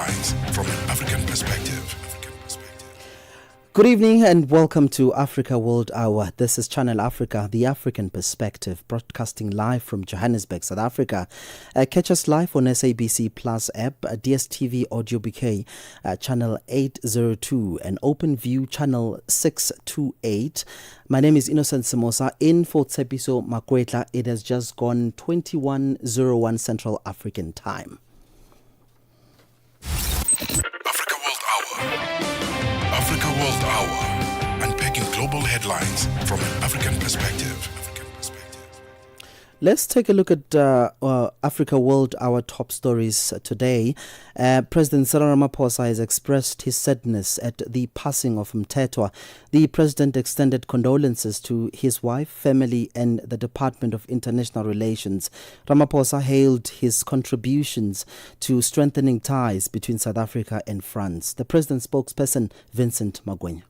headlines from an African perspective. Good evening and welcome to Africa World Hour. This is Channel Africa, the African perspective, broadcasting live from Johannesburg, South Africa. Catch us live on SABC Plus app, DSTV Audio BK, Channel 802 and OpenView Channel 628. My name is Innocent Semosa in for Tsepiso Makwetla. It has just gone 21:01 Central African Time. Africa World Hour. Africa World Hour. Unpacking global headlines from an African perspective. Let's take a look at Africa World Hour top stories today. President Cyril Ramaphosa has expressed his sadness at the passing of Mthethwa. The president extended condolences to his wife, family and the Department of International Relations. Ramaphosa hailed his contributions to strengthening ties between South Africa and France. The president's spokesperson, Vincent Magwenya.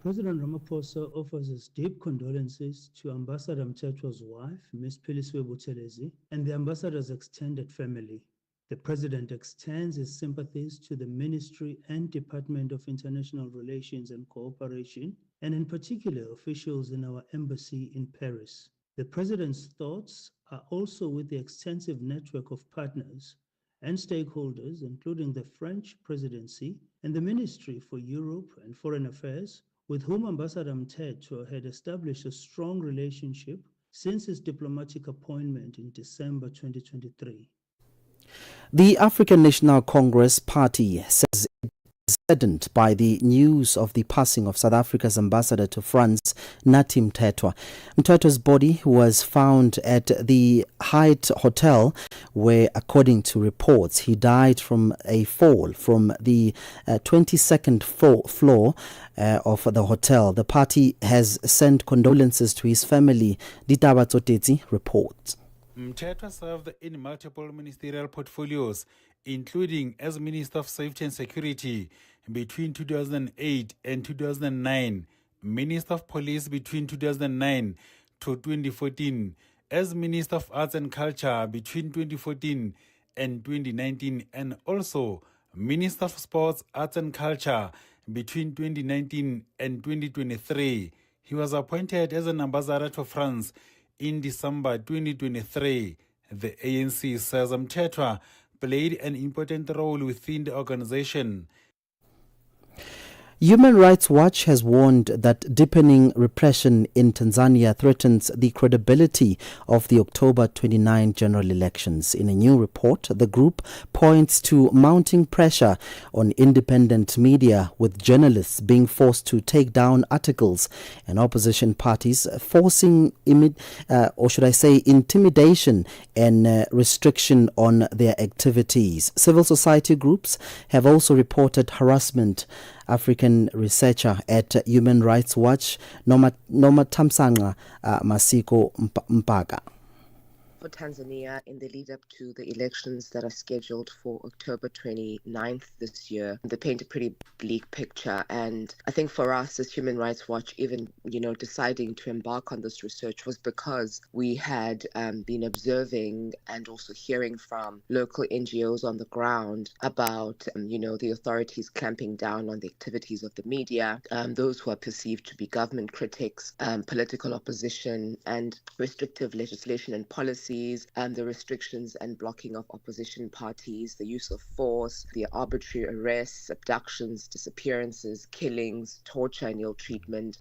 President Ramaphosa offers his deep condolences to Ambassador Mthethwa's wife, Ms. Phylliswe Buthelezi, and the ambassador's extended family. The president extends his sympathies to the Ministry and Department of International Relations and Cooperation, and in particular officials in our embassy in Paris. The president's thoughts are also with the extensive network of partners and stakeholders, including the French presidency and the Ministry for Europe and Foreign Affairs, with whom Ambassador Mthethwa had established a strong relationship since his diplomatic appointment in December 2023. The African National Congress Party says it is saddened by the news of the passing of South Africa's ambassador to France, Nathi Mthethwa. Mthethwa's body was found at the Hyatt Hotel, where, according to reports, he died from a fall from the 22nd floor of the hotel. The party has sent condolences to his family. Ditaba Tsotetsi reports. Mthethwa served in multiple ministerial portfolios, including as Minister of Safety and Security between 2008 and 2009, Minister of Police between 2009 to 2014, as Minister of Arts and Culture between 2014 and 2019, and also Minister of Sports, Arts and Culture between 2019 and 2023. He was appointed as an ambassador to France in December 2023. The ANC says Mthethwa played an important role within the organization. Human Rights Watch has warned that deepening repression in Tanzania threatens the credibility of the October 29 general elections. In a new report, the group points to mounting pressure on independent media, with journalists being forced to take down articles and opposition parties forcing intimidation and restriction on their activities. Civil society groups have also reported harassment. African researcher at Human Rights Watch, Noma Tamsanga Masiko Mpaga. For Tanzania, in the lead up to the elections that are scheduled for October 29th this year, they paint a pretty bleak picture. And I think for us as Human Rights Watch, even, deciding to embark on this research was because we had been observing and also hearing from local NGOs on the ground about, the authorities clamping down on the activities of the media, those who are perceived to be government critics, political opposition, and restrictive legislation and policy, the restrictions and blocking of opposition parties, the use of force, the arbitrary arrests, abductions, disappearances, killings, torture and ill treatment.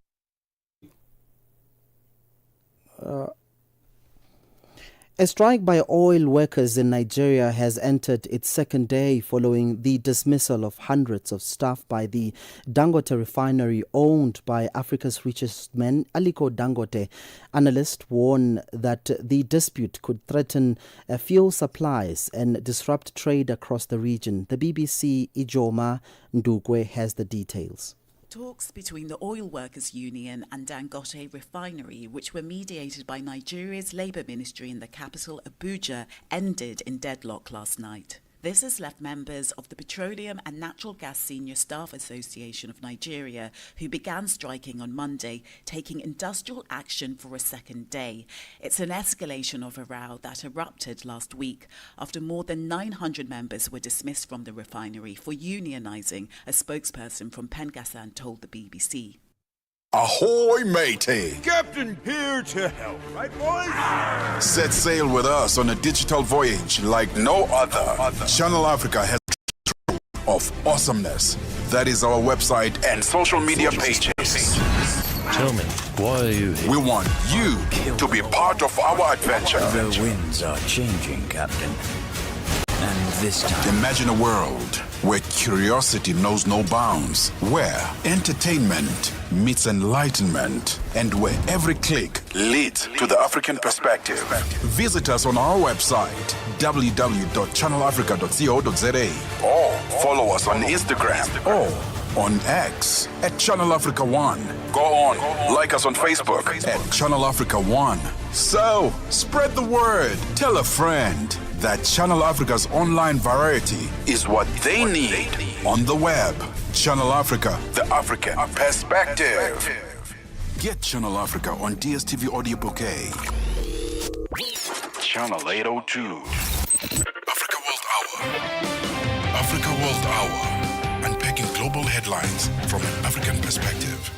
A strike by oil workers in Nigeria has entered its second day following the dismissal of hundreds of staff by the Dangote refinery owned by Africa's richest man, Aliko Dangote. Analysts warn that the dispute could threaten fuel supplies and disrupt trade across the region. The BBC Ijoma Ndugwe has the details. Talks between the Oil Workers Union and Dangote Refinery, which were mediated by Nigeria's Labour Ministry in the capital Abuja, ended in deadlock last night. This has left members of the Petroleum and Natural Gas Senior Staff Association of Nigeria, who began striking on Monday, taking industrial action for a second day. It's an escalation of a row that erupted last week after more than 900 members were dismissed from the refinery for unionising, a spokesperson from Pengassan told the BBC. Ahoy, matey! Captain here to help, right, boys? Set sail with us on a digital voyage like no other. Channel Africa has a trove of awesomeness. That is our website and social media pages. Tell me, why are you here? We want you to be part of our adventure. The winds are changing, Captain. And this time... Imagine a world where curiosity knows no bounds, where entertainment meets enlightenment, and where every click leads to the African perspective. Visit us on our website, www.channelafrica.co.za, or follow us on Instagram or on X at Channel Africa One. Go on, like us on Facebook at Channel Africa One. So, spread the word. Tell a friend that Channel Africa's online variety is what they need on the web. Channel Africa, the African perspective. Get Channel Africa on DSTV Audio Bouquet. Channel 802. Africa World Hour. Africa World Hour. Unpacking global headlines from an African perspective.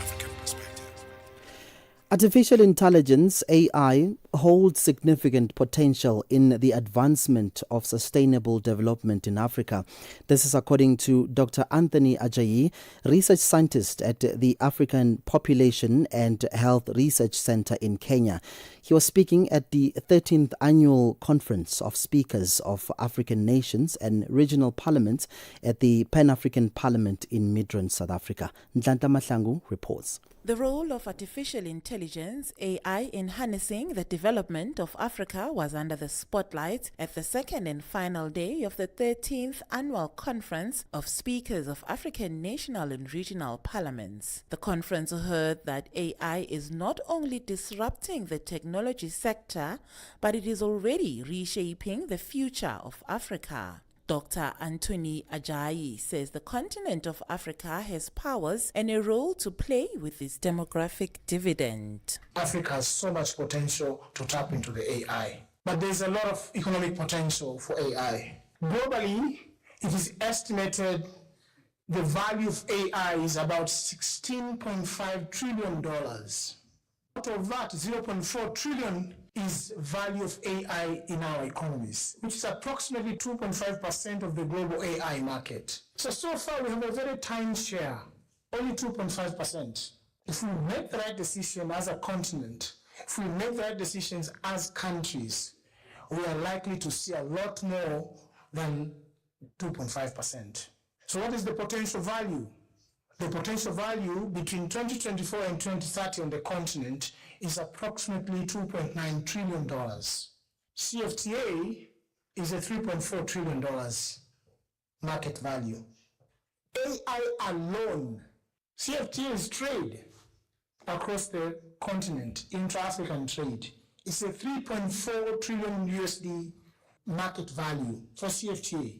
Artificial intelligence, AI, holds significant potential in the advancement of sustainable development in Africa. This is according to Dr. Anthony Ajayi, research scientist at the African Population and Health Research Center in Kenya. He was speaking at the 13th Annual Conference of Speakers of African Nations and Regional Parliaments at the Pan-African Parliament in Midrand, South Africa. Ntlanta Mahlangu reports. The role of artificial intelligence, AI, in harnessing the development of Africa was under the spotlight at the second and final day of the 13th Annual Conference of Speakers of African National and Regional Parliaments. The conference heard that AI is not only disrupting the technology sector, but it is already reshaping the future of Africa. Dr. Anthony Ajayi says the continent of Africa has powers and a role to play with its demographic dividend. Africa has so much potential to tap into the AI, but there's a lot of economic potential for AI. Globally, it is estimated the value of AI is about $16.5 trillion. Out of that, 0.4 trillion is value of AI in our economies, which is approximately 2.5% of the global AI market. So far we have a very tiny share, only 2.5%. If we make the right decision as a continent, if we make the right decisions as countries, we are likely to see a lot more than 2.5%. So what is the potential value? The potential value between 2024 and 2030 on the continent is approximately $2.9 trillion. CFTA is a $3.4 trillion market value. AI alone, CFTA is trade across the continent, intra-African trade. It's a $3.4 trillion USD market value for CFTA.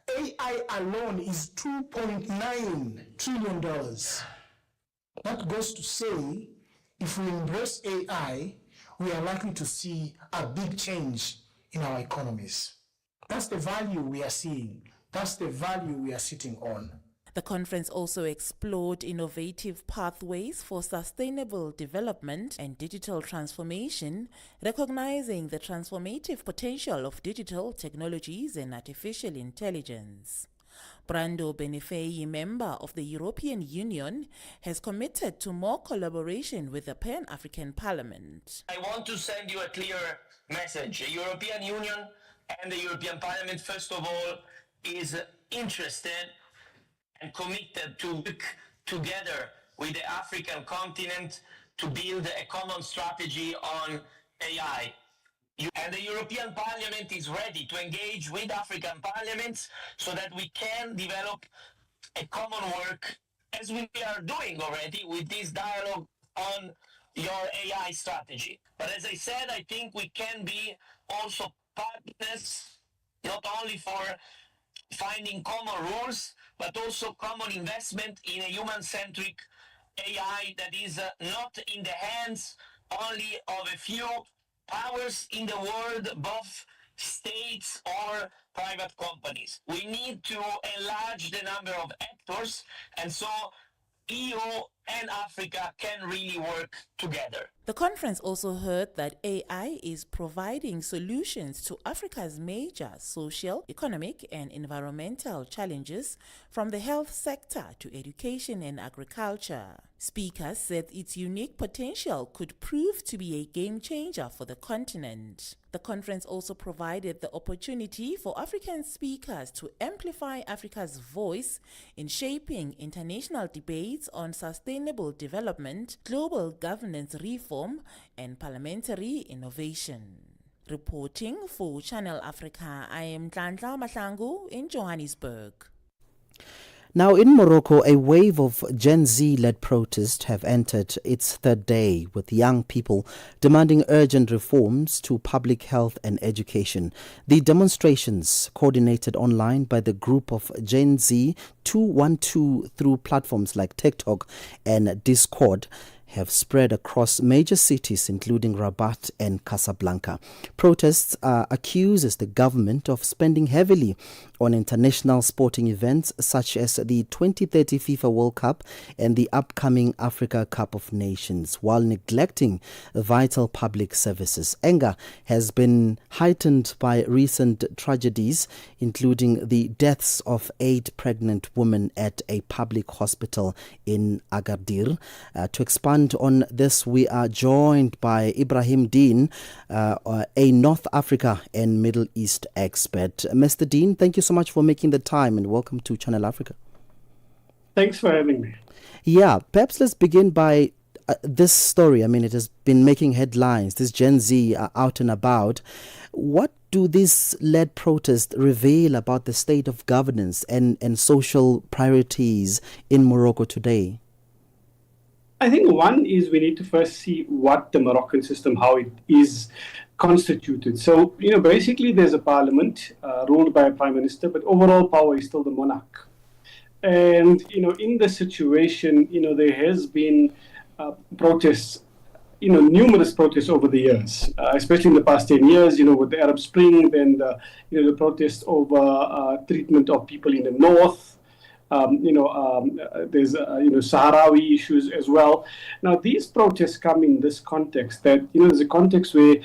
AI alone is $2.9 trillion. That goes to say, if we embrace AI, we are likely to see a big change in our economies. That's the value we are seeing. That's the value we are sitting on. The conference also explored innovative pathways for sustainable development and digital transformation, recognizing the transformative potential of digital technologies and artificial intelligence. Brando Benifei, member of the European Union, has committed to more collaboration with the Pan-African Parliament. I want to send you a clear message. The European Union and the European Parliament, first of all, is interested and committed to work together with the African continent to build a common strategy on AI. And the European Parliament is ready to engage with African parliaments so that we can develop a common work, as we are doing already with this dialogue on your AI strategy. But as I said, I think we can be also partners, not only for finding common rules, but also common investment in a human-centric AI that is not in the hands only of a few powers in the world, both states or private companies. We need to enlarge the number of actors, and so EU and Africa can really work together. The conference also heard that AI is providing solutions to Africa's major social, economic, and environmental challenges, from the health sector to education and agriculture. Speakers said its unique potential could prove to be a game changer for the continent. The conference also provided the opportunity for African speakers to amplify Africa's voice in shaping international debates on sustainable development, global governance reform, and parliamentary innovation. Reporting for Channel Africa, I am Ntlandla Mahlangu in Johannesburg. Now, in Morocco, a wave of Gen Z-led protests have entered its third day, with young people demanding urgent reforms to public health and education. The demonstrations, coordinated online by the group of Gen Z 212 through platforms like TikTok and Discord, have spread across major cities including Rabat and Casablanca. Protests accuses the government of spending heavily on international sporting events such as the 2030 FIFA World Cup and the upcoming Africa Cup of Nations, while neglecting vital public services. Anger has been heightened by recent tragedies, including the deaths of 8 pregnant women at a public hospital in Agadir. To expand on this, we are joined by Ibrahim Dean, a North Africa and Middle East expert. Mr. Dean, thank you so much for making the time and welcome to Channel Africa. Thanks for having me. Yeah, perhaps let's begin by this story. I mean, it has been making headlines. This Gen Z are out and about. What do these led protests reveal about the state of governance and social priorities in Morocco today? I think one is we need to first see what the Moroccan system, how it is constituted. So, basically there's a parliament ruled by a prime minister, but overall power is still the monarch. And, in the situation, there has been protests, numerous protests over the years, especially in the past 10 years, with the Arab Spring, then the protests over treatment of people in the north. There's Sahrawi issues as well. Now, these protests come in this context that, there's a context where,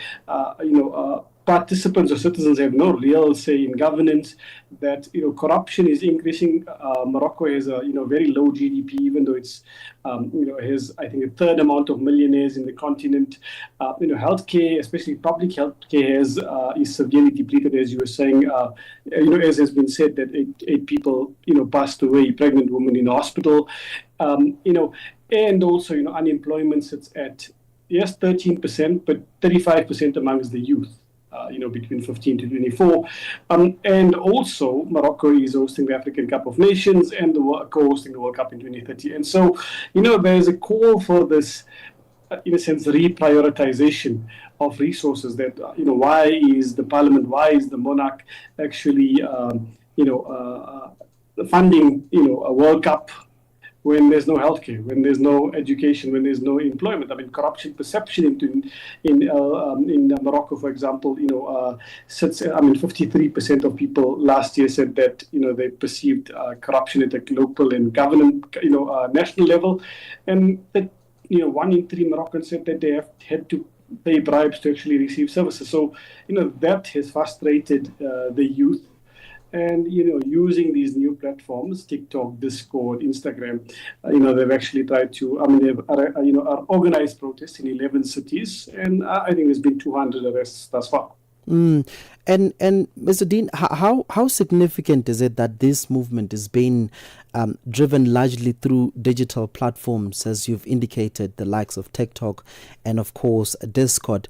participants or citizens have no real say in governance, that, corruption is increasing. Morocco has a, very low GDP, even though it's, has, I think, a third amount of millionaires in the continent. Healthcare, especially public healthcare, is severely depleted, as you were saying. As has been said, that eight people, passed away, pregnant women in hospital. And also, unemployment sits at, yes, 13%, but 35% amongst the youth. Between 15 to 24. And also, Morocco is hosting the African Cup of Nations and co-hosting the World Cup in 2030. And so, there's a call for this, in a sense, reprioritization of resources that, why is the parliament, why is the monarch actually, funding, a World Cup when there's no healthcare, when there's no education, when there's no employment. I mean, corruption perception in Morocco, for example, sits. 53% of people last year said that they perceived corruption at a local and government, national level, and that 1 in 3 Moroccans said that they have had to pay bribes to actually receive services. So that has frustrated the youth. And, using these new platforms, TikTok, Discord, Instagram, they've actually tried to, are organized protests in 11 cities. And I think there's been 200 arrests thus far. And Mr. Dean, how significant is it that this movement is being driven largely through digital platforms, as you've indicated, the likes of TikTok and, of course, Discord?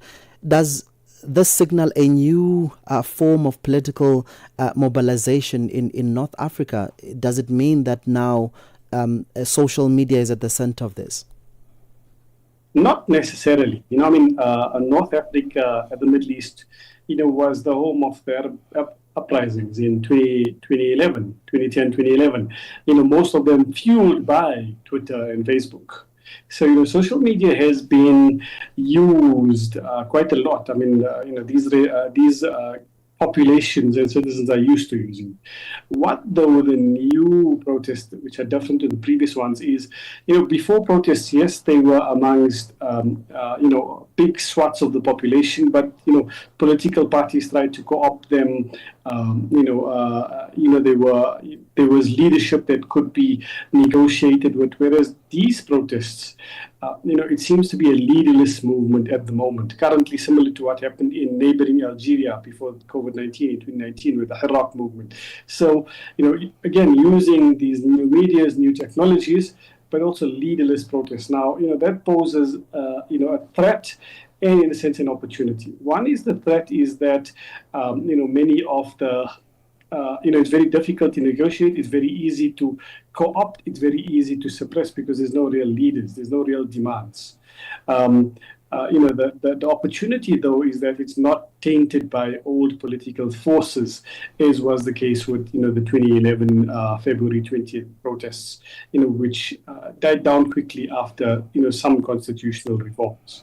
Does this signal a new form of political mobilization in North Africa? Does it mean that now social media is at the center of this? Not necessarily. North Africa and the Middle East, was the home of the uprisings in 2011, 2010, 2011. Most of them fueled by Twitter and Facebook. So, social media has been used quite a lot. I mean, these populations and citizens are used to using. What, though, the new protests, which are different to the previous ones, is, before protests, yes, they were amongst, big swaths of the population, but, political parties tried to co-opt them. There was leadership that could be negotiated with, whereas these protests, it seems to be a leaderless movement at the moment, currently similar to what happened in neighboring Algeria before COVID-19 in 2019 with the Iraq movement. So, again, using these new medias, new technologies, but also leaderless protests. Now, that poses, a threat and, in a sense, an opportunity. One is the threat is that, many of the it's very difficult to negotiate. It's very easy to co-opt. It's very easy to suppress because there's no real leaders. There's no real demands. The opportunity, though, is that it's not tainted by old political forces, as was the case with, the 2011 February 20th protests, which died down quickly after, some constitutional reforms.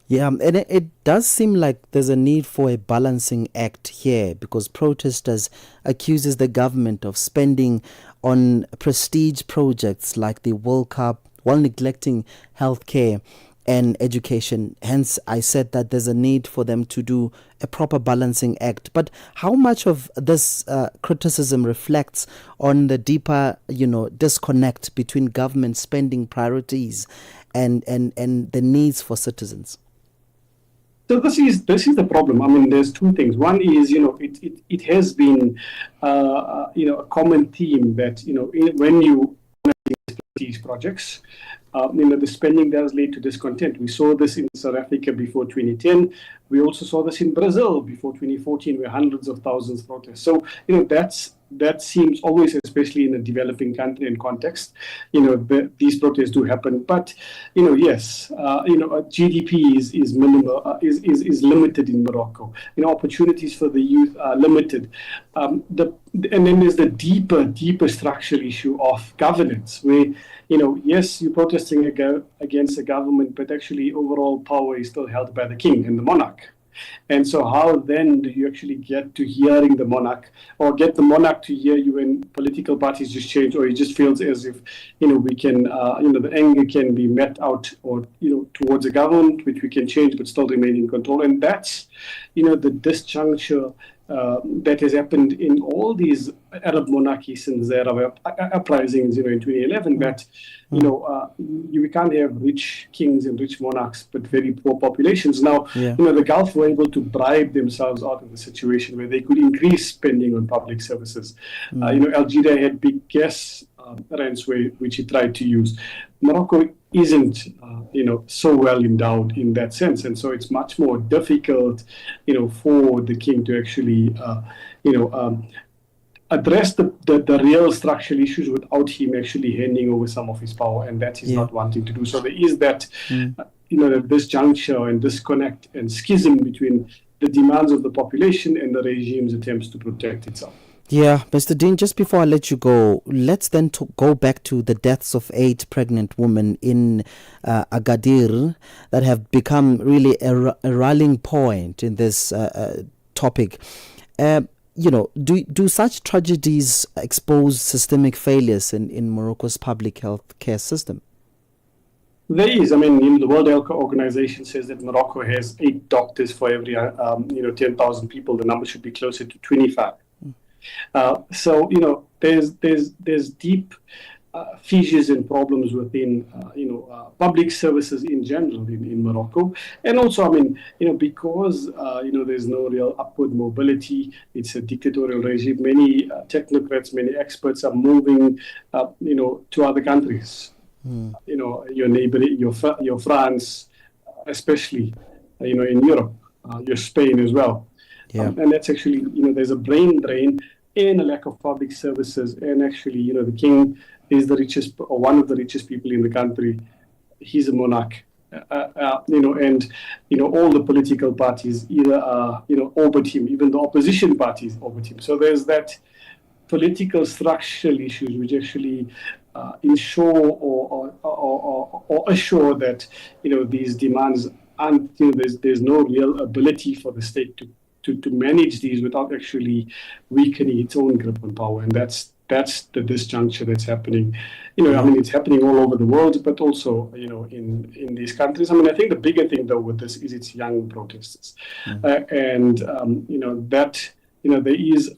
Yeah, and it does seem like there's a need for a balancing act here, because protesters accuses the government of spending on prestige projects like the World Cup while neglecting healthcare and education. Hence, I said that there's a need for them to do a proper balancing act. But how much of this criticism reflects on the deeper, disconnect between government spending priorities and the needs for citizens? So this is the problem. I mean, there's two things. One is, it has been, a common theme that, when you these projects, the spending does lead to discontent. We saw this in South Africa before 2010. We also saw this in Brazil before 2014, where hundreds of thousands protest. So, that seems always, especially in a developing country and context, these protests do happen. But, yes, GDP is minimal, is limited in Morocco. Opportunities for the youth are limited. And then there's the deeper structural issue of governance, where, yes, you're protesting against the government, but actually overall power is still held by the king and the monarch. And so how then do you actually get to hearing the monarch, or get the monarch to hear you when political parties just change, or it just feels as if, we can, the anger can be met out, or, towards a government, which we can change but still remain in control. And that's, the disjuncture that has happened in all these Arab monarchies since the Arab uprisings, in 2011, that, we can't have rich kings and rich monarchs, but very poor populations. Now, the Gulf were able to bribe themselves out of the situation where they could increase spending on public services. Algeria had big gas rents which it tried to use. Morocco isn't, so well endowed in that sense. And so it's much more difficult, for the king to actually, address the real structural issues without him actually handing over some of his power, and that he's not wanting to do. So there is that, this juncture and disconnect and schism between the demands of the population and the regime's attempts to protect itself. Yeah, Mr. Dean, just before I let you go, let's then go back to the deaths of 8 pregnant women in Agadir that have become really a rallying point in this topic. Do such tragedies expose systemic failures in Morocco's public health care system? There is. I mean, the World Health Organization says that Morocco has 8 doctors for every 10,000 people. The number should be closer to 25. So there's deep fissures and problems within public services in general in Morocco, and also because there's no real upward mobility. It's a dictatorial regime. Many technocrats, many experts are moving to other countries. Your neighbor, your France, especially in Europe, your Spain as well. And that's actually there's a brain drain and a lack of public services. And actually, the king is the richest, or one of the richest people in the country. He's a monarch. And all the political parties either are orbit him, even the opposition parties orbit him. So there's that political structural issues which actually ensure or assure that these demands aren't, there's no real ability for the state to manage these without actually weakening its own grip on power. And that's the disjuncture that's happening. I mean, it's happening all over the world, but also, in these countries. I mean, I think the bigger thing, though, with this is it's young protesters. And, that, there is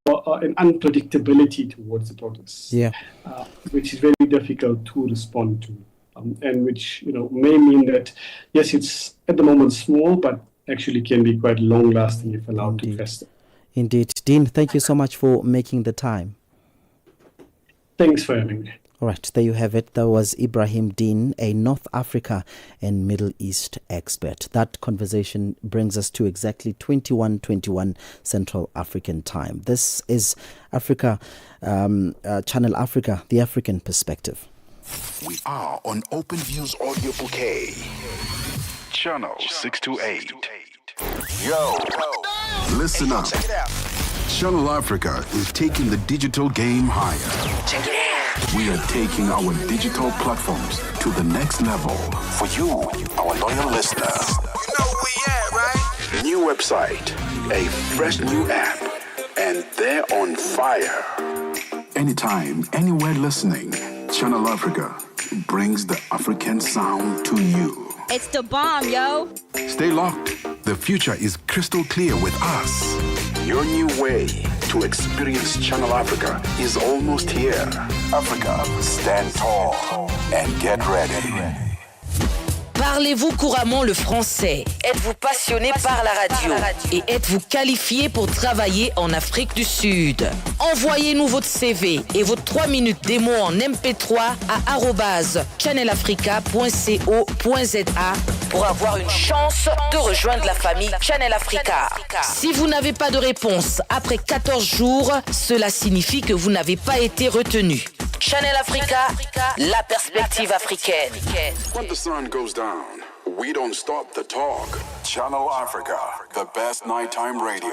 an unpredictability towards the protests, which is very difficult to respond to. And which, may mean that, yes, it's at the moment small, but actually can be quite long-lasting if allowed to fester. Indeed. Dean, thank you so much for making the time. Thanks for having me. All right, there you have it. That was Ibrahim Dean, a North Africa and Middle East expert. That conversation brings us to exactly 21:21 Central African time. This is Africa, Channel Africa, the African perspective. We are on OpenView's audio bouquet. Channel 628. Yo. Listen up. Check it out. Channel Africa is taking the digital game higher. Check it out. We are taking our digital platforms to the next level for you, our loyal listeners. You know where we at, right? New website, a fresh new app, and they're on fire. Anytime, anywhere listening, Channel Africa brings the African sound to you. It's the bomb, yo. Stay locked. The future is crystal clear with us. Your new way to experience Channel Africa is almost here. Africa, stand tall and get ready. Parlez-vous couramment le français? Êtes-vous passionné par la radio? Et êtes-vous qualifié pour travailler en Afrique du Sud? Envoyez-nous votre CV et vos 3 minutes démo en MP3 à @channelafrica.co.za pour avoir une chance de rejoindre la famille Channel Africa. Si vous n'avez pas de réponse après 14 jours, cela signifie que vous n'avez pas été retenu. Channel Africa, la perspective africaine. When the sun goes down, we don't stop the talk. Channel Africa, the best nighttime radio.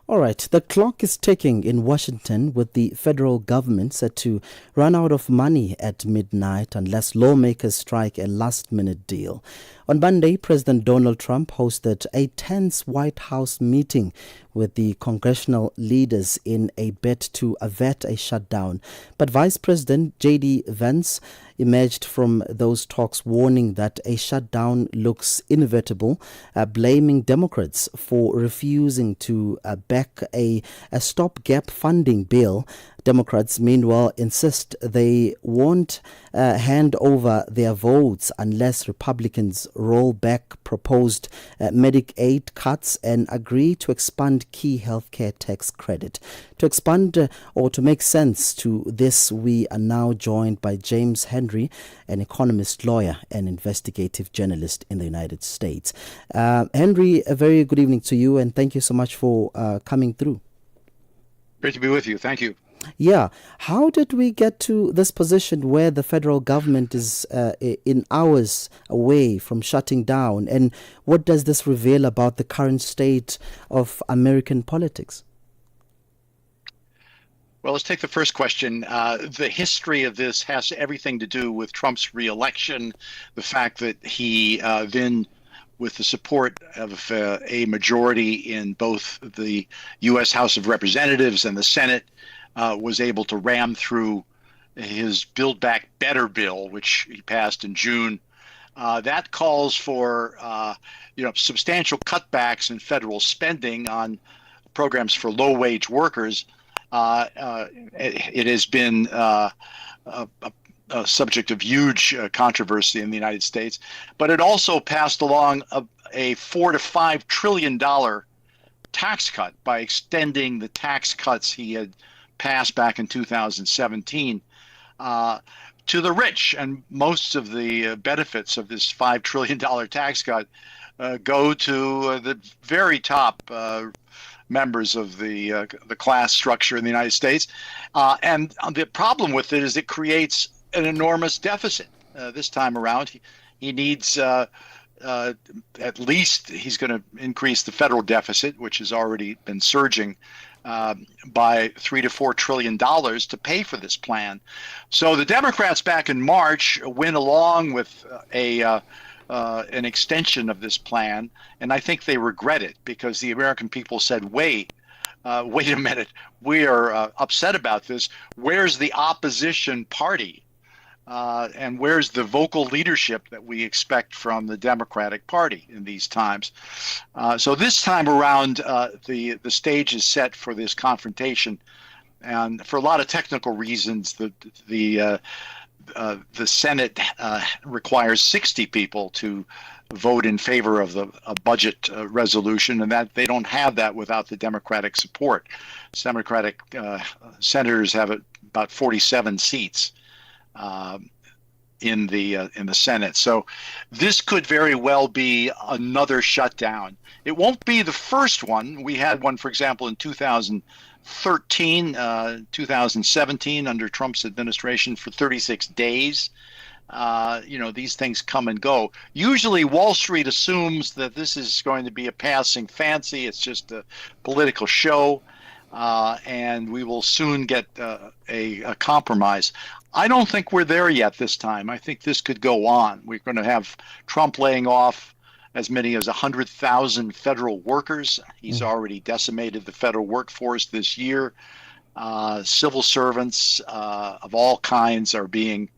All right, the clock is ticking in Washington with the federal government set to run out of money at midnight unless lawmakers strike a last-minute deal. On Monday, President Donald Trump hosted a tense White House meeting with the congressional leaders in a bid to avert a shutdown. But Vice President J.D. Vance emerged from those talks warning that a shutdown looks inevitable, blaming Democrats for refusing to back a stopgap funding bill. Democrats, meanwhile, insist they won't hand over their votes unless Republicans roll back proposed Medicaid cuts and agree to expand key healthcare tax credit. To expand or to make sense to this, we are now joined by James Henry, an economist, lawyer, and investigative journalist in the United States. Henry, a very good evening to you, and thank you so much for coming through. Great to be with you. Thank you. Yeah. How did we get to this position where the federal government is in hours away from shutting down? And what does this reveal about the current state of American politics? Well, let's take the first question. The history of this has everything to do with Trump's reelection, the fact that he then, with the support of a majority in both the U.S. House of Representatives and the Senate, was able to ram through his Build Back Better bill, which he passed in June. That calls for substantial cutbacks in federal spending on programs for low-wage workers. It has been a subject of huge controversy in the United States, but it also passed along a $4 to $5 trillion tax cut by extending the tax cuts he had passed back in 2017 to the rich. And most of the benefits of this $5 trillion tax cut go to the very top members of the class structure in the United States. And the problem with it is it creates an enormous deficit. This time around, he needs at least he's going to increase the federal deficit, which has already been surging by $3 to $4 trillion to pay for this plan. So the Democrats back in March went along with an extension of this plan, and I think they regret it because the American people said, wait a minute, we are upset about this. Where's the opposition party? And where's the vocal leadership that we expect from the Democratic Party in these times? So this time around, the stage is set for this confrontation, and for a lot of technical reasons, the Senate requires 60 people to vote in favor of a budget resolution, and that they don't have that without the Democratic support. Democratic senators have about 47 seats in the Senate. So this could very well be another shutdown. It won't be the first one. We had one, for example, in 2013, 2017 under Trump's administration for 36 days. These things come and go. Usually Wall Street assumes that this is going to be a passing fancy. It's just a political show. And we will soon get a compromise. I don't think we're there yet this time. I think this could go on. We're going to have Trump laying off as many as 100,000 federal workers. He's already decimated the federal workforce this year. Civil servants of all kinds are being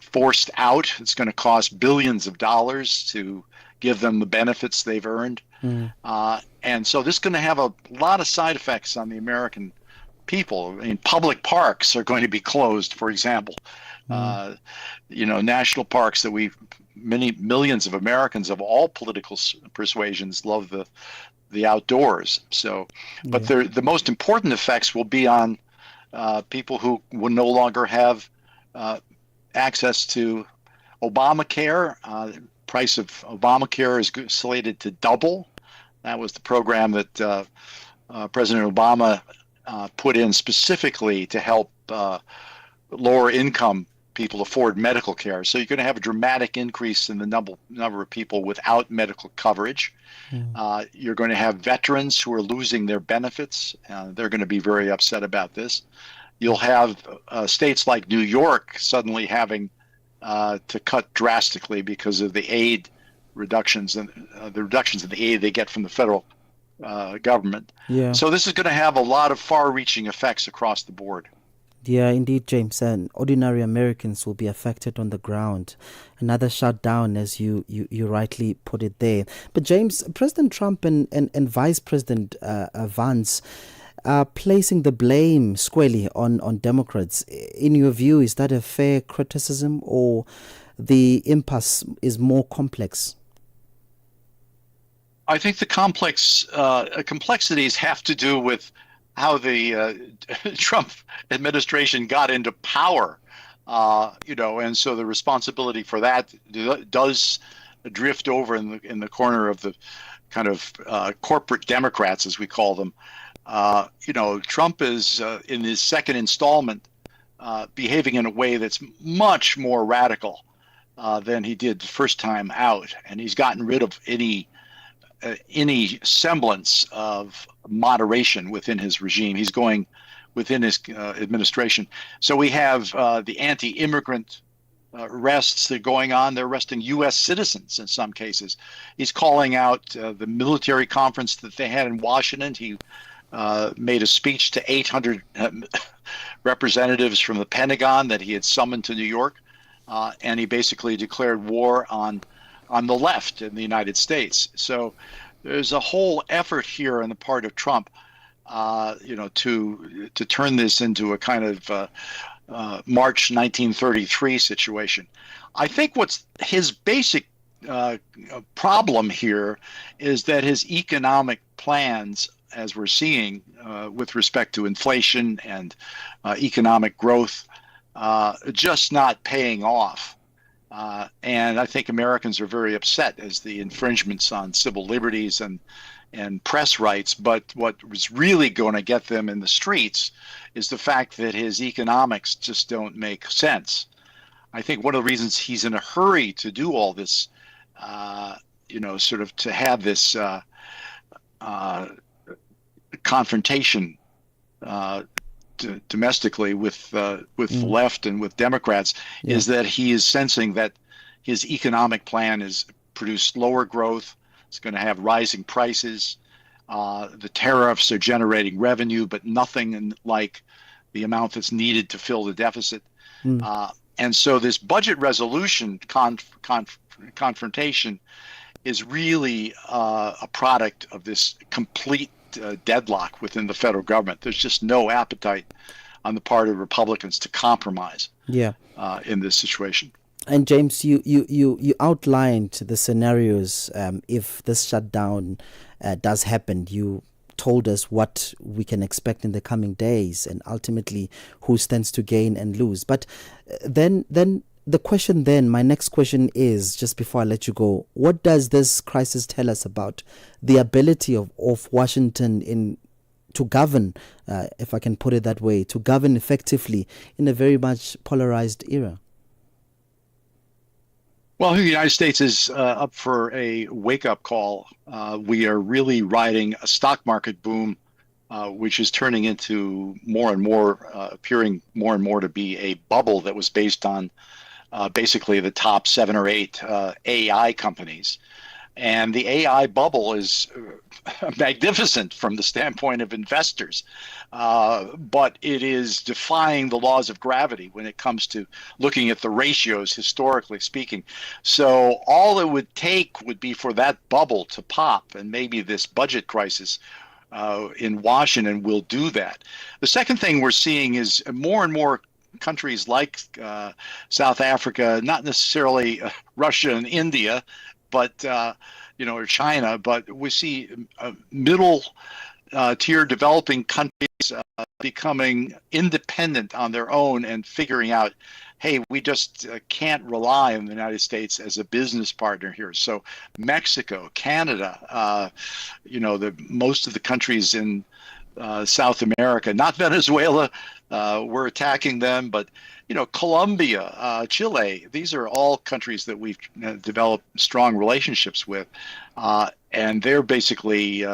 forced out. It's going to cost billions of dollars to give them the benefits they've earned. And so this is going to have a lot of side effects on the American people. I mean, public parks are going to be closed, for example. National parks that many millions of Americans of all political persuasions love the outdoors. So, but the most important effects will be on people who will no longer have access to Obamacare. The price of Obamacare is slated to double. That was the program that President Obama put in specifically to help lower income people afford medical care. So you're going to have a dramatic increase in the number of people without medical coverage. You're going to have veterans who are losing their benefits. They're going to be very upset about this. You'll have states like New York suddenly having to cut drastically because of the aid reductions and the reductions in the aid they get from the federal government. So this is going to have a lot of far-reaching effects across the board. Yeah, indeed, James. And ordinary Americans will be affected on the ground. Another shutdown, as you rightly put it there. But James, President Trump and Vice President Vance are placing the blame squarely on Democrats. In your view, is that a fair criticism, or the impasse is more complex? I think the complexities have to do with how the Trump administration got into power, and so the responsibility for that does drift over in the corner of the kind of corporate Democrats, as we call them. Trump is in his second installment behaving in a way that's much more radical than he did the first time out, and he's gotten rid of any semblance of moderation within his regime. He's going within his administration. So we have the anti-immigrant arrests that are going on. They're arresting U.S. citizens in some cases. He's calling out the military conference that they had in Washington. He made a speech to 800 representatives from the Pentagon that he had summoned to New York, and he basically declared war on the left in the United States. So there's a whole effort here on the part of Trump, to turn this into a kind of March 1933 situation. I think what's his basic problem here is that his economic plans, as we're seeing with respect to inflation and economic growth, just not paying off. And I think Americans are very upset as the infringements on civil liberties and press rights. But what was really going to get them in the streets is the fact that his economics just don't make sense. I think one of the reasons he's in a hurry to do all this, sort of to have this confrontation domestically with the left and with Democrats, is that he is sensing that his economic plan is produce slower growth. It's going to have rising prices. The tariffs are generating revenue, but nothing like the amount that's needed to fill the deficit. And so this budget resolution confrontation is really a product of this complete deadlock within the federal government. There's just no appetite on the part of Republicans to compromise in this situation. And James, you outlined the scenarios if this shutdown does happen. You told us what we can expect in the coming days and ultimately who stands to gain and lose. But then the question then, my next question is, just before I let you go, what does this crisis tell us about the ability of Washington to govern, if I can put it that way, to govern effectively in a very much polarized era? Well, the United States is up for a wake-up call. We are really riding a stock market boom, which is turning into more and more, appearing more and more to be a bubble that was based on basically the top 7 or 8 AI companies. And the AI bubble is magnificent from the standpoint of investors, but it is defying the laws of gravity when it comes to looking at the ratios, historically speaking. So all it would take would be for that bubble to pop, and maybe this budget crisis in Washington will do that. The second thing we're seeing is more and more countries like South Africa, not necessarily Russia and India, but or China, but we see middle tier developing countries becoming independent on their own and figuring out, hey, we just can't rely on the United States as a business partner here. So Mexico, Canada, most of the countries in South America, not Venezuela, we're attacking them, but Colombia, Chile, these are all countries that we've developed strong relationships with, and they're basically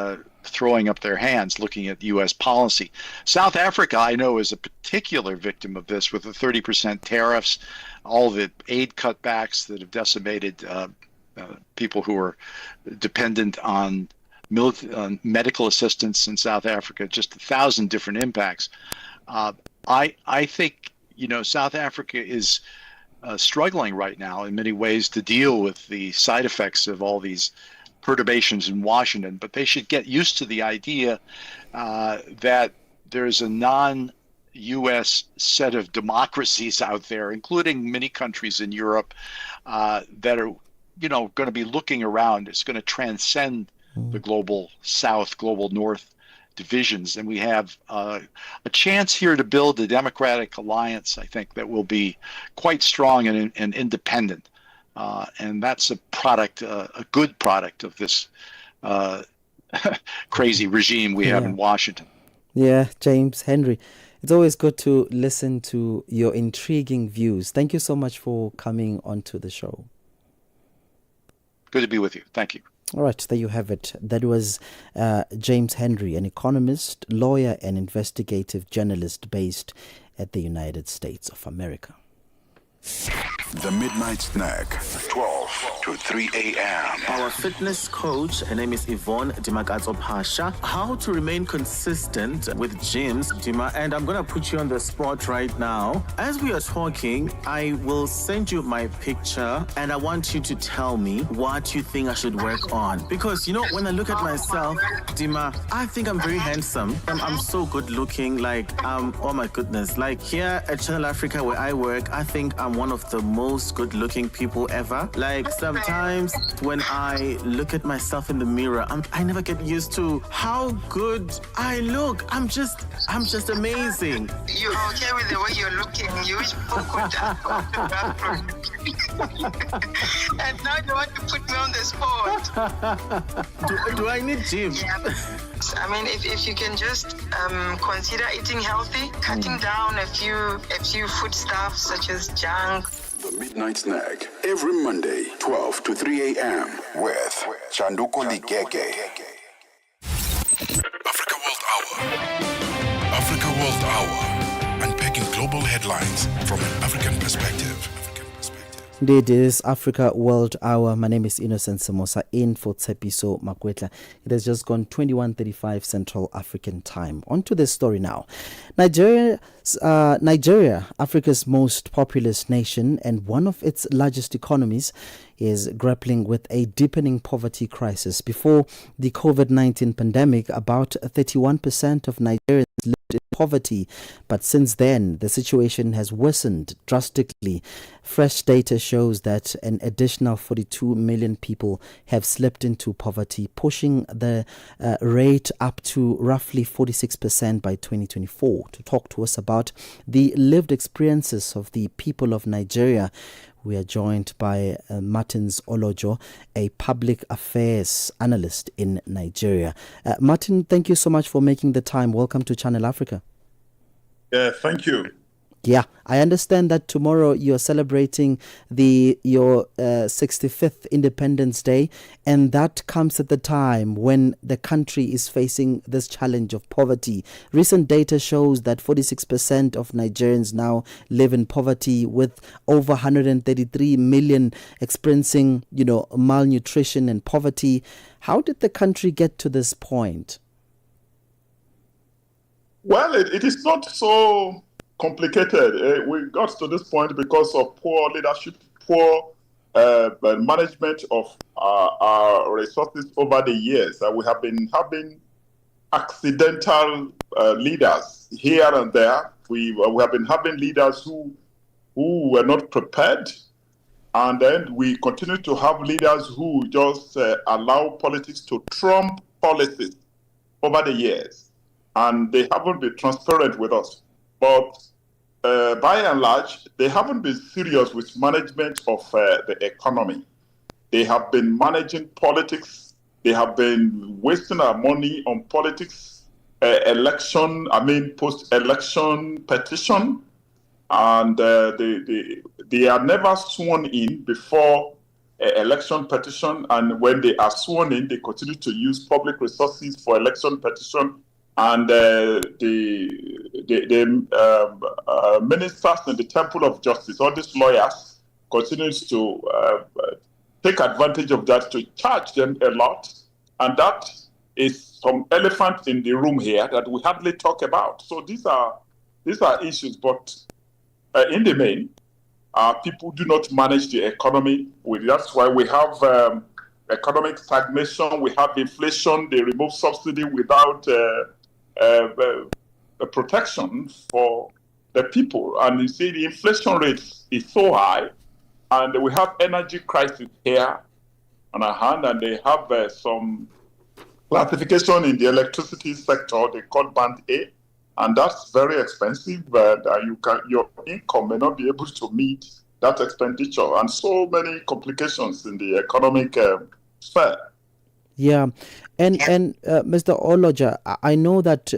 throwing up their hands looking at U.S. policy. South Africa, I know, is a particular victim of this with the 30% tariffs, all the aid cutbacks that have decimated people who are dependent on medical assistance in South Africa, just 1,000 different impacts. I think South Africa is struggling right now in many ways to deal with the side effects of all these perturbations in Washington, but they should get used to the idea that there's a non-U.S. set of democracies out there, including many countries in Europe, that are going to be looking around. It's going to transcend the global South, global North divisions, and we have a chance here to build a democratic alliance, I think, that will be quite strong and independent, and that's a good product of this crazy regime we have in Washington. Yeah, James Henry, it's always good to listen to your intriguing views. Thank you so much for coming onto the show. Good to be with you. Thank you. All right, there you have it. That was James Henry, an economist, lawyer, and investigative journalist based at the United States of America. The Midnight Snack, 12 to 3 a.m. Our fitness coach, her name is Yvonne Dimakato Pasha. How to remain consistent with gyms, Dima, and I'm going to put you on the spot right now. As we are talking, I will send you my picture, and I want you to tell me what you think I should work on. Because, when I look at myself, Dima, I think I'm very handsome. I'm so good looking, oh my goodness. Like here at Channel Africa where I work, I think I'm one of the most most good-looking people ever. Like, sometimes when I look at myself in the mirror, I never get used to how good I look. I'm just amazing. You're okay with the way you're looking. You wish people could and now you want to put me on the spot. Do I need gym? Yeah. I mean, if you can just consider eating healthy, cutting down a few foodstuffs such as junk. The Midnight Snack, every Monday, 12 to 3 a.m. with Chanduko Ligege. Africa World Hour. Africa World Hour. Unpacking global headlines from an African perspective. Indeed, it is Africa World Hour. My name is Innocent Semosa in for Tsepiso Makwetla. It has just gone 21:35 Central African Time. On to this story now. Nigeria, Africa's most populous nation and one of its largest economies, is grappling with a deepening poverty crisis. Before the COVID-19 pandemic, about 31% of Nigerians lived in poverty, but since then the situation has worsened drastically. Fresh data shows that an additional 42 million people have slipped into poverty, pushing the rate up to roughly 46% by 2024. To talk to us about the lived experiences of the people of Nigeria, we are joined by Martins Olojo, a public affairs analyst in Nigeria. Martin, thank you so much for making the time. Welcome to Channel Africa. Yeah, thank you. Yeah, I understand that tomorrow you're celebrating your 65th Independence Day, and that comes at the time when the country is facing this challenge of poverty. Recent data shows that 46% of Nigerians now live in poverty, with over 133 million experiencing, malnutrition and poverty. How did the country get to this point? Well, it is not so complicated. We got to this point because of poor leadership, poor management of our resources over the years. We have been having accidental leaders here and there. We have been having leaders who were not prepared, and then we continue to have leaders who just allow politics to trump policies over the years, and they haven't been transparent with us. But by and large, they haven't been serious with management of the economy. They have been managing politics. They have been wasting our money on politics, post-election petition, and they are never sworn in before election petition. And when they are sworn in, they continue to use public resources for election petition. And the ministers in the Temple of Justice, all these lawyers, continues to take advantage of that to charge them a lot. And that is some elephant in the room here that we hardly talk about. So these are issues, but in the main, people do not manage the economy. That's why we have economic stagnation, we have inflation, they remove subsidy without protection for the people. And you see the inflation rate is so high, and we have energy crisis here on our hand, and they have some classification in the electricity sector they call Band A, and that's very expensive, but your income may not be able to meet that expenditure, and so many complications in the economic sphere. Yeah. And Mr. Oloja, I know that,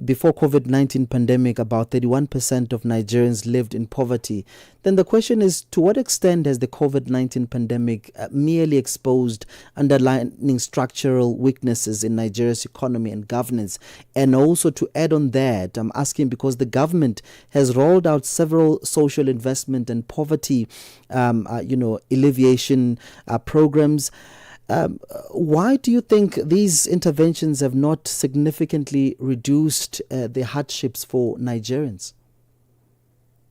before COVID-19 pandemic, about 31% of Nigerians lived in poverty. Then the question is, to what extent has the COVID-19 pandemic merely exposed underlying structural weaknesses in Nigeria's economy and governance? And also, to add on that, I'm asking because the government has rolled out several social investment and poverty, alleviation programs. Why do you think these interventions have not significantly reduced the hardships for Nigerians?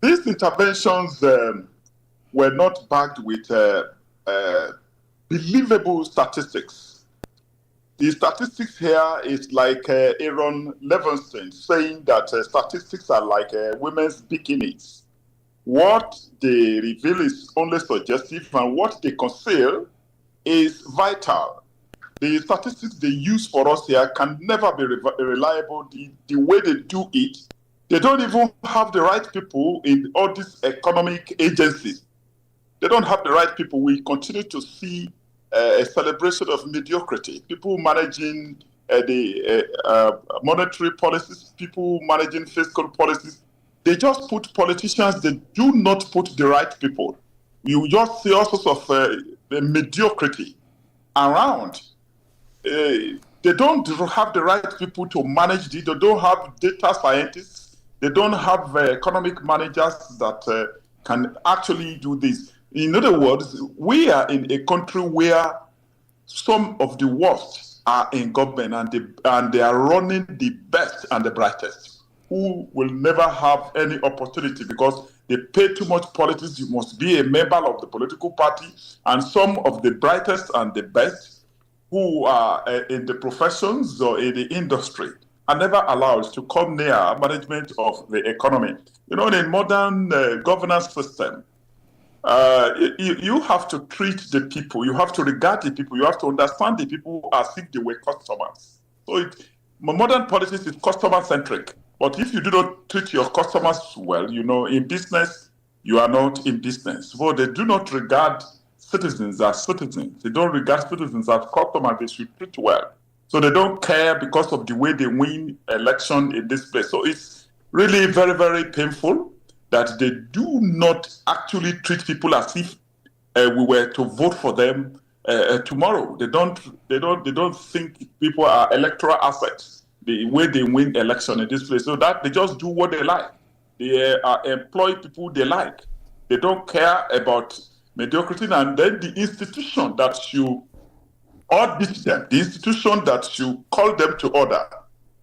These interventions were not backed with believable statistics. The statistics here is like Aaron Levinson saying that statistics are like women's bikinis. what they reveal is only suggestive, and what they conceal is vital. The statistics they use for us here can never be reliable. The way they do it, they don't even have the right people in all these economic agencies. They don't have the right people. We continue to see a celebration of mediocrity. People managing the monetary policies, people managing fiscal policies. They just put politicians, they do not put the right people. You just see all sorts of mediocrity around. They don't have the right people to manage it. They don't have data scientists. They don't have economic managers that can actually do this. In other words, we are in a country where some of the worst are in government, and they are running the best and the brightest, who will never have any opportunity because they pay too much politics. You must be a member of the political party, and some of the brightest and the best who are in the professions or in the industry are never allowed to come near management of the economy. You know, in a modern governance system, you have to treat the people, you have to regard the people, you have to understand the people as if they were customers. So modern politics is customer-centric. But if you do not treat your customers well, you know, in business, you are not in business. So they do not regard citizens as citizens. They don't regard citizens as customers. They should treat well. So they don't care because of the way they win election in this place. So it's really very, very painful that they do not actually treat people as if we were to vote for them tomorrow. They don't think people are electoral assets. The way they win election in this place, so that they just do what they like. They employ people they like. They don't care about mediocrity, and then the institution that should audit them, the institution that should call them to order,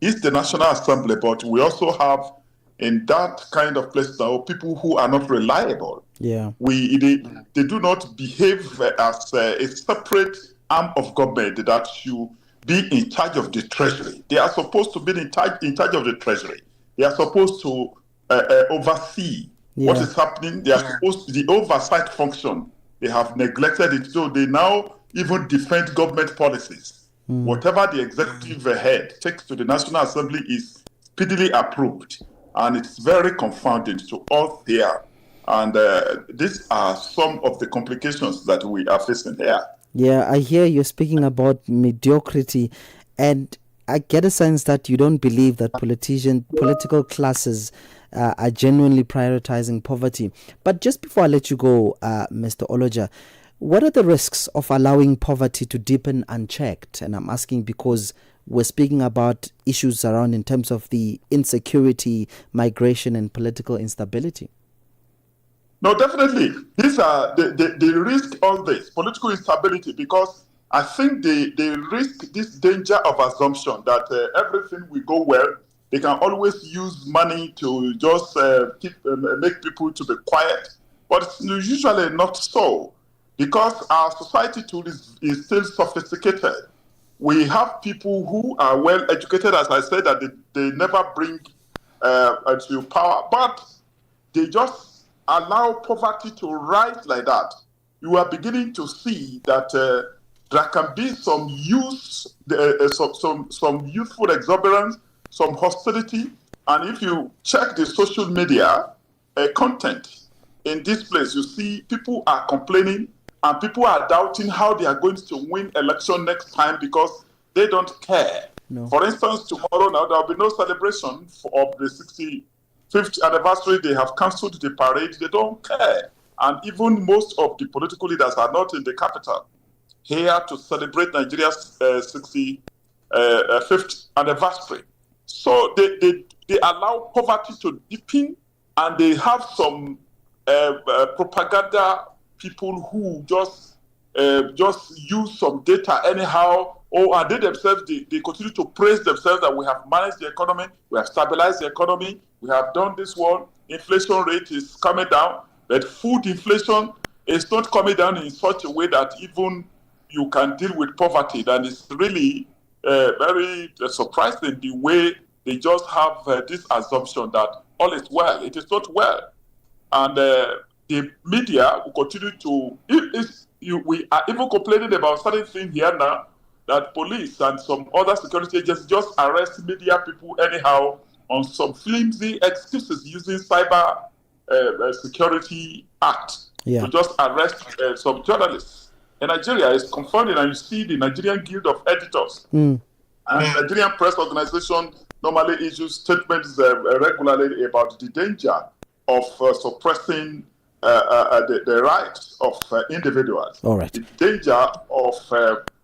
is the National Assembly. But we also have in that kind of place now people who are not reliable. Yeah, they do not behave as a separate arm of government that should be in charge of the treasury. They are supposed to be in charge of the treasury. They are supposed to oversee what is happening. They are supposed to, the oversight function, they have neglected it. So they now even defend government policies. Whatever the executive head takes to the National Assembly is speedily approved. And it's very confounding to all here. And these are some of the complications that we are facing here. Yeah, I hear you're speaking about mediocrity, and I get a sense that you don't believe that political classes are genuinely prioritizing poverty. But just before I let you go, Mr. Oloja, what are the risks of allowing poverty to deepen unchecked? And I'm asking because we're speaking about issues around in terms of the insecurity, migration, and political instability. No, definitely. These are they risk all this political instability, because I think they risk this danger of assumption that everything will go well. They can always use money to just make people to be quiet, but it's usually not so, because our society tool is still sophisticated. We have people who are well educated, as I said, that they never bring to power, but they just allow poverty to rise like that. You are beginning to see that there can be some some youthful exuberance, some hostility, and if you check the social media content in this place, you see people are complaining and people are doubting how they are going to win election next time because they don't care. No. For instance, tomorrow now there will be no celebration of the 65th anniversary. They have cancelled the parade. They don't care. And even most of the political leaders are not in the capital here to celebrate Nigeria's 65th anniversary. So they allow poverty to deepen, and they have some propaganda people who just use some data anyhow. And they themselves, they continue to praise themselves that we have managed the economy, we have stabilized the economy, we have done this one, inflation rate is coming down, but food inflation is not coming down in such a way that even you can deal with poverty. And it's really very surprising the way they just have this assumption that all is well. It is not well. And the media will continue to, we are even complaining about certain things here now, that police and some other security agencies just arrest media people anyhow on some flimsy excuses using cyber security act to just arrest some journalists. In Nigeria, it's confounding, and you see the Nigerian Guild of Editors and Nigerian Press Organization normally issues statements regularly about the danger of suppressing the rights of individuals. All right. The danger of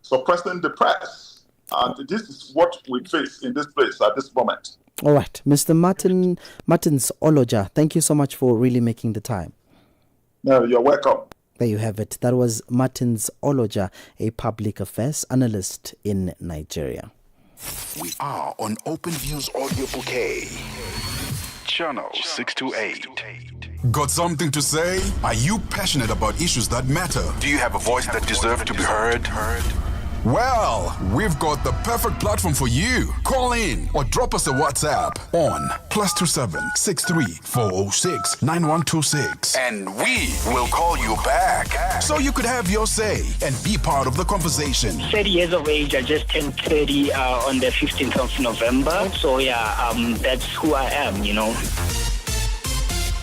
suppressing the press. And this is what we face in this place at this moment. All right. Mr. Martins Oloja, thank you so much for really making the time. No, you're welcome. There you have it. That was Martins Oloja, a public affairs analyst in Nigeria. We are on Open Views Audio Bouquet. Channel 628. Got something to say? Are you passionate about issues that matter? Do you have a voice that deserves to be heard? Well, we've got the perfect platform for you. Call in or drop us a WhatsApp on +27 63 406 9126, and we will call you back so you could have your say and be part of the conversation. 30 years of age. I just turned 30 on the 15th of November. So that's who I am, you know.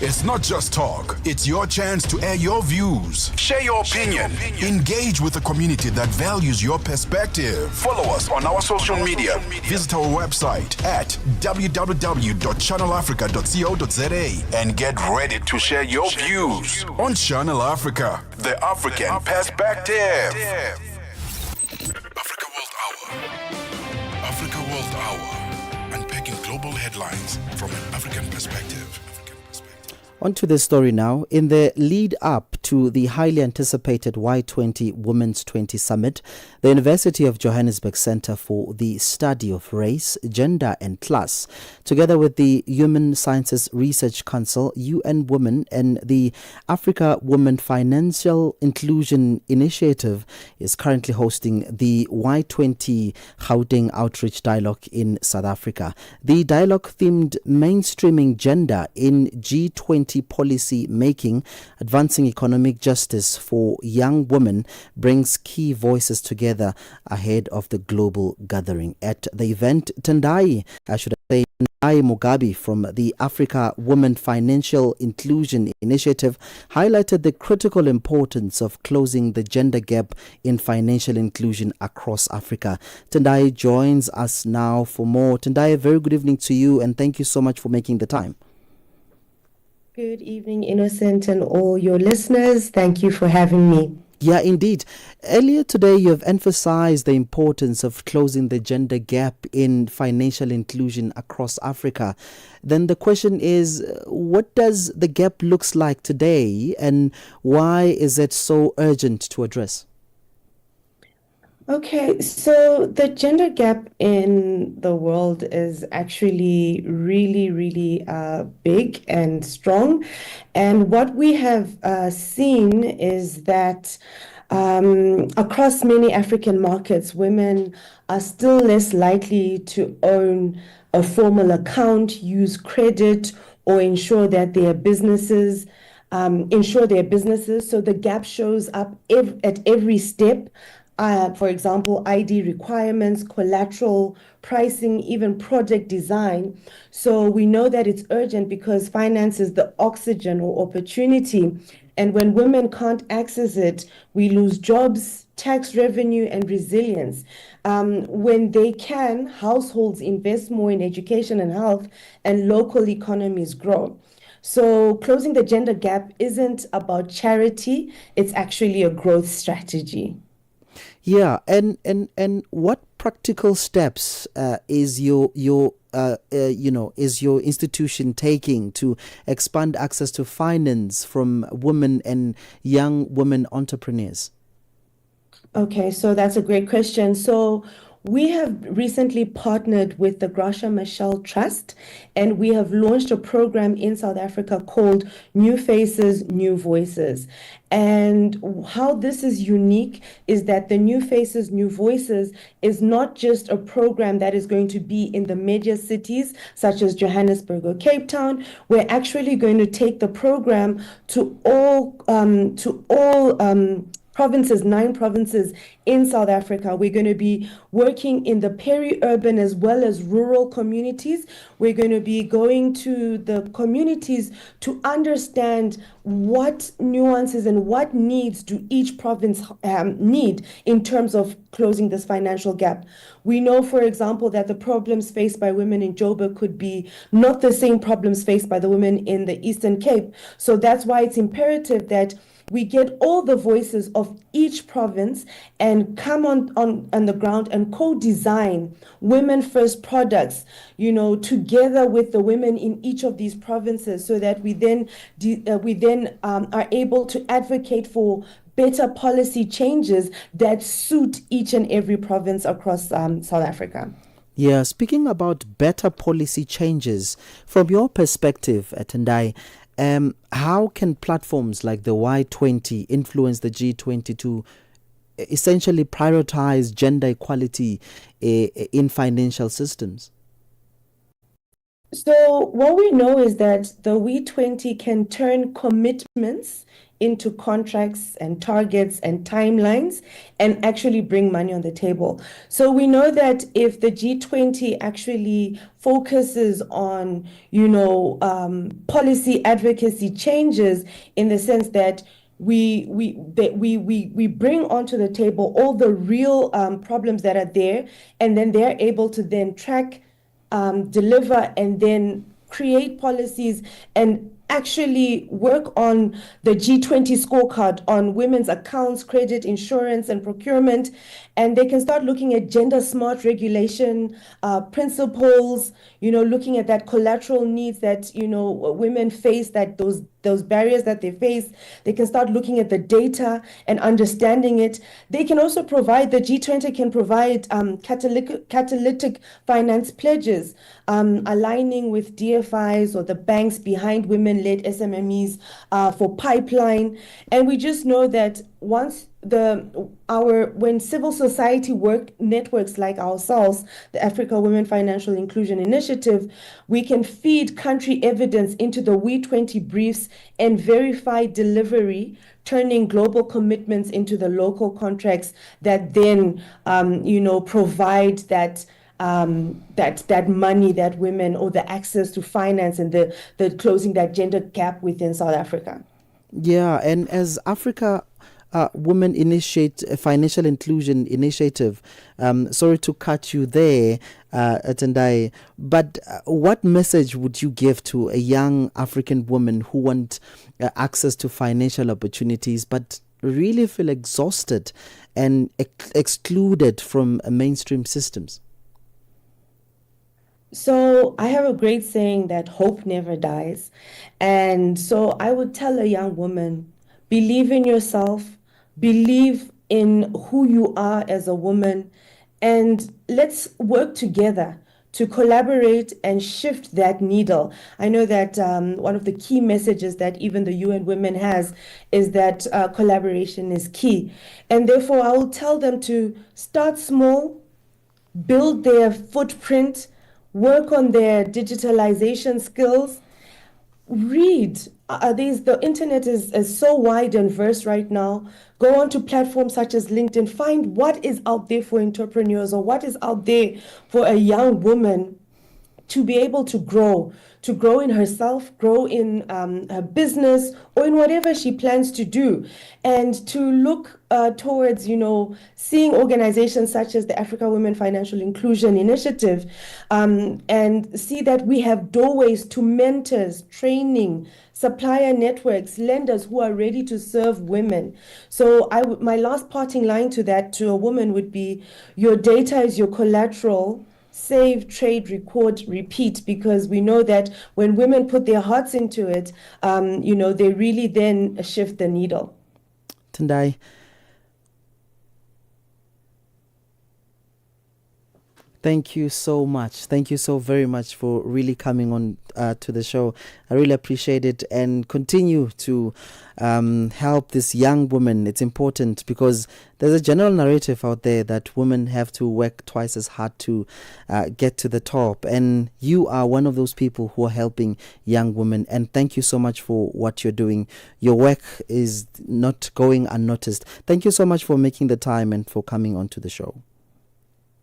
It's not just talk. It's your chance to air your views, share your opinion, engage with a community that values your perspective. Follow us on our social media. Visit our website at www.channelafrica.co.za and get ready to share your views on Channel Africa, the African perspective. Africa World Hour. Africa World Hour. Unpacking global headlines from an African perspective. On to the story now. In the lead up to the highly anticipated Y20 Women's 20 Summit, the University of Johannesburg Centre for the Study of Race, Gender and Class, together with the Human Sciences Research Council, UN Women, and the Africa Women Financial Inclusion Initiative, is currently hosting the Y20 Gauteng Outreach Dialogue in South Africa. The dialogue themed mainstreaming gender in G20 policy making, advancing economic justice for young women, brings key voices together ahead of the global gathering. At the event, Tendai Mugabe from the Africa Women Financial Inclusion Initiative highlighted the critical importance of closing the gender gap in financial inclusion across Africa. Tendai joins us now for more. Tendai, very good evening to you, and thank you so much for making the time. Good evening, Innocent, and all your listeners. Thank you for having me. Yeah, indeed. Earlier today, you have emphasized the importance of closing the gender gap in financial inclusion across Africa. Then the question is, what does the gap looks like today, and why is it so urgent to address? Okay, so the gender gap in the world is actually really big and strong. And what we have seen is that across many African markets, women are still less likely to own a formal account, use credit, or ensure their businesses. So the gap shows up at every step. For example, ID requirements, collateral, pricing, even project design. So we know that it's urgent because finance is the oxygen or opportunity. And when women can't access it, we lose jobs, tax revenue, and resilience. When they can, households invest more in education and health, and local economies grow. So closing the gender gap isn't about charity, it's actually a growth strategy. Yeah, and what practical steps is your institution taking to expand access to finance from women and young women entrepreneurs? Okay, so that's a great question. So we have recently partnered with the Gracia Machel Trust, and we have launched a program in South Africa called New Faces, New Voices. And how this is unique is that the New Faces, New Voices is not just a program that is going to be in the major cities such as Johannesburg or Cape Town. We're actually going to take the program to all provinces, 9 provinces in South Africa. We're going to be working in the peri-urban as well as rural communities. We're going to be going to the communities to understand what nuances and what needs do each province need in terms of closing this financial gap. We know, for example, that the problems faced by women in Joburg could be not the same problems faced by the women in the Eastern Cape. So that's why it's imperative that we get all the voices of each province and come on the ground and co-design women first products, together with the women in each of these provinces, so that we then are able to advocate for better policy changes that suit each and every province across South Africa. Yeah, speaking about better policy changes, from your perspective, Tendai, how can platforms like the Y20 influence the G20 to essentially prioritize gender equality in financial systems? So what we know is that the W20 can turn commitments into contracts and targets and timelines and actually bring money on the table. So we know that if the G20 actually focuses on, policy advocacy changes, in the sense that we bring onto the table all the real problems that are there, and then they're able to then track, deliver, and then create policies and actually work on the G20 scorecard on women's accounts, credit, insurance, and procurement. And they can start looking at gender smart regulation principles, looking at that collateral needs that, women face, that those barriers that they face. They can start looking at the data and understanding it. They can also provide, the G20 can provide catalytic finance pledges, aligning with DFIs or the banks behind women-led SMMEs for pipeline. And we just know that once when civil society networks like ourselves, the Africa Women Financial Inclusion Initiative, we can feed country evidence into the W20 briefs and verify delivery, turning global commitments into the local contracts that then, provide that money that women, or the access to finance, and the closing that gender gap within South Africa. Yeah, and as Africa Women Initiate a Financial Inclusion Initiative, sorry to cut you there, Tendai, but what message would you give to a young African woman who want access to financial opportunities but really feel exhausted and excluded from mainstream systems? So I have a great saying that hope never dies. And so I would tell a young woman, believe in yourself, believe in who you are as a woman, and let's work together to collaborate and shift that needle. I know that one of the key messages that even the UN Women has is that collaboration is key. And therefore, I will tell them to start small, build their footprint, work on their digitalization skills, read. The internet is so wide and diverse right now. Go onto platforms such as LinkedIn, find what is out there for entrepreneurs, or what is out there for a young woman to be able to grow in herself, grow in her business, or in whatever she plans to do, and to look towards, seeing organizations such as the Africa Women Financial Inclusion Initiative, and see that we have doorways to mentors, training, supplier networks, lenders who are ready to serve women. So my last parting line to a woman would be, your data is your collateral. Save, trade, record, repeat, because we know that when women put their hearts into it, they really then shift the needle. Tendai, Thank you so much. Thank you so very much for really coming on to the show. I really appreciate it, and continue to help this young woman. It's important because there's a general narrative out there that women have to work twice as hard to get to the top. And you are one of those people who are helping young women. And thank you so much for what you're doing. Your work is not going unnoticed. Thank you so much for making the time and for coming on to the show.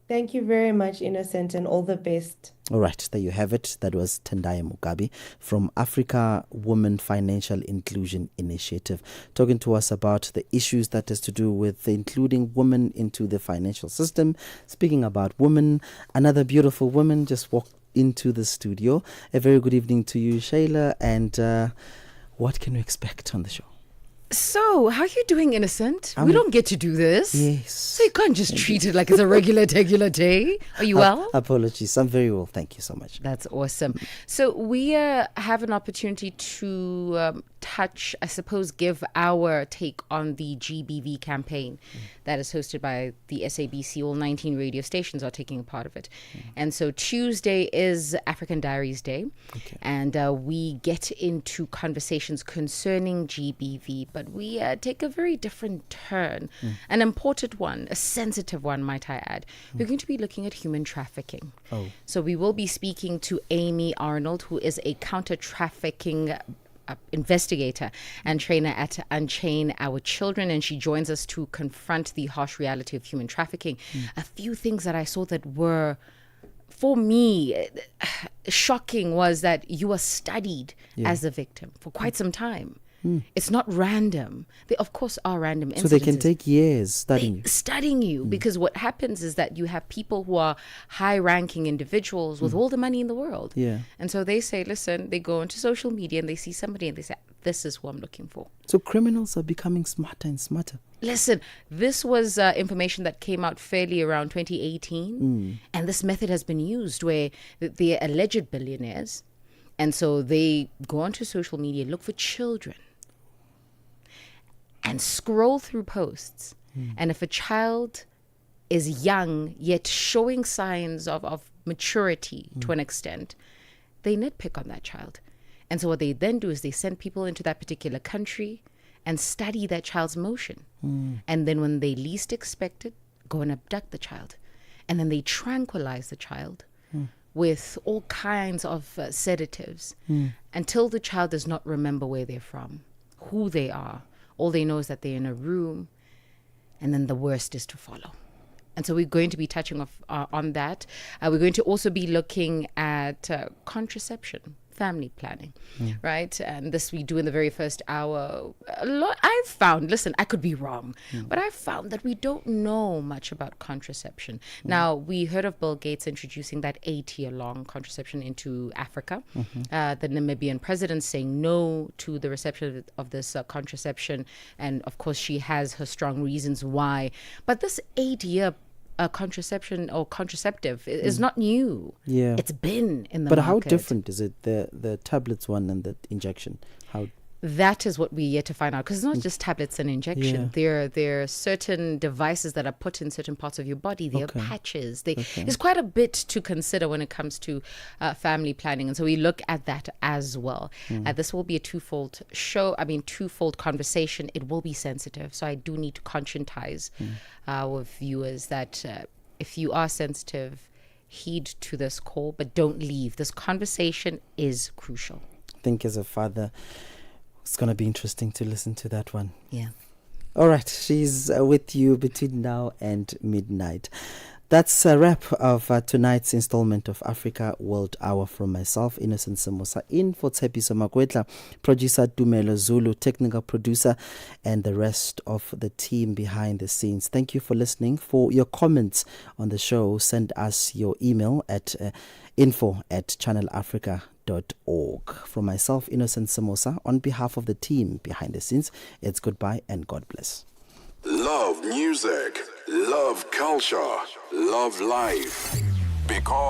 Thank you very much, Innocent, and all the best. All right, there you have it. That was Tendai Mugabe from Africa Women Financial Inclusion Initiative, talking to us about the issues that has to do with including women into the financial system. Speaking about women, another beautiful woman just walked into the studio. A very good evening to you, Shayla, and what can we expect on the show? So, how are you doing, Innocent? We don't get to do this. Yes. So you can't just treat it like it's a regular day. Are you well? Apologies. I'm very well. Thank you so much. That's awesome. So we have an opportunity to touch, I suppose, give our take on the GBV campaign that is hosted by the SABC. All 19 radio stations are taking a part of it. And so Tuesday is African Diaries Day. Okay. And we get into conversations concerning GBV, but we take a very different turn, an important one, a sensitive one, might I add. We're going to be looking at human trafficking. Oh. So we will be speaking to Amy Arnold, who is a counter-trafficking investigator and trainer at Unchain Our Children, and she joins us to confront the harsh reality of human trafficking. A few things that I saw that were, for me, shocking was that you were studied as a victim for quite some time. It's not random. They, of course, are random incidences. So they can take years studying you. Because what happens is that you have people who are high-ranking individuals with all the money in the world. Yeah. And so they say, listen, they go into social media and they see somebody and they say, this is who I'm looking for. So criminals are becoming smarter and smarter. Listen, this was information that came out fairly around 2018. And this method has been used where they're alleged billionaires. And so they go onto social media, look for children, and scroll through posts. And if a child is young, yet showing signs of maturity to an extent, they nitpick on that child. And so what they then do is they send people into that particular country and study that child's motion. And then when they least expect it, go and abduct the child. And then they tranquilize the child with all kinds of sedatives until the child does not remember where they're from, who they are. All they know is that they're in a room, and then the worst is to follow. And so we're going to be touching on that. We're going to also be looking at contraception, family planning, right? And this we do in the very first hour. A lot I've found, listen, I could be wrong, but I've found that we don't know much about contraception. Now, we heard of Bill Gates introducing that 8-year-long contraception into Africa. The Namibian president saying no to the reception of this contraception. And of course, she has her strong reasons why. But this 8-year contraception or contraceptive is not new. Yeah, it's been in the but market. How different is it, the tablets one and the injection? How? That is what we're yet to find out, because it's not just tablets and injection. There are certain devices that are put in certain parts of your body. There are patches. There's quite a bit to consider when it comes to family planning, and so we look at that as well. This will be a twofold conversation. It will be sensitive, so I do need to conscientize our viewers that if you are sensitive, heed to this call, but don't leave. This conversation is crucial. I think as a father, it's going to be interesting to listen to that one. Yeah. All right. She's with you between now and midnight. That's a wrap of tonight's installment of Africa World Hour from myself, Innocent Semosa, in for Tshepiso Makwetla, producer Dumelo Zulu, technical producer, and the rest of the team behind the scenes. Thank you for listening. For your comments on the show, send us your email at info@channelafrica.org. From myself, Innocent Semosa, on behalf of the team behind the scenes, it's goodbye and God bless. Love music, love culture, love life. Because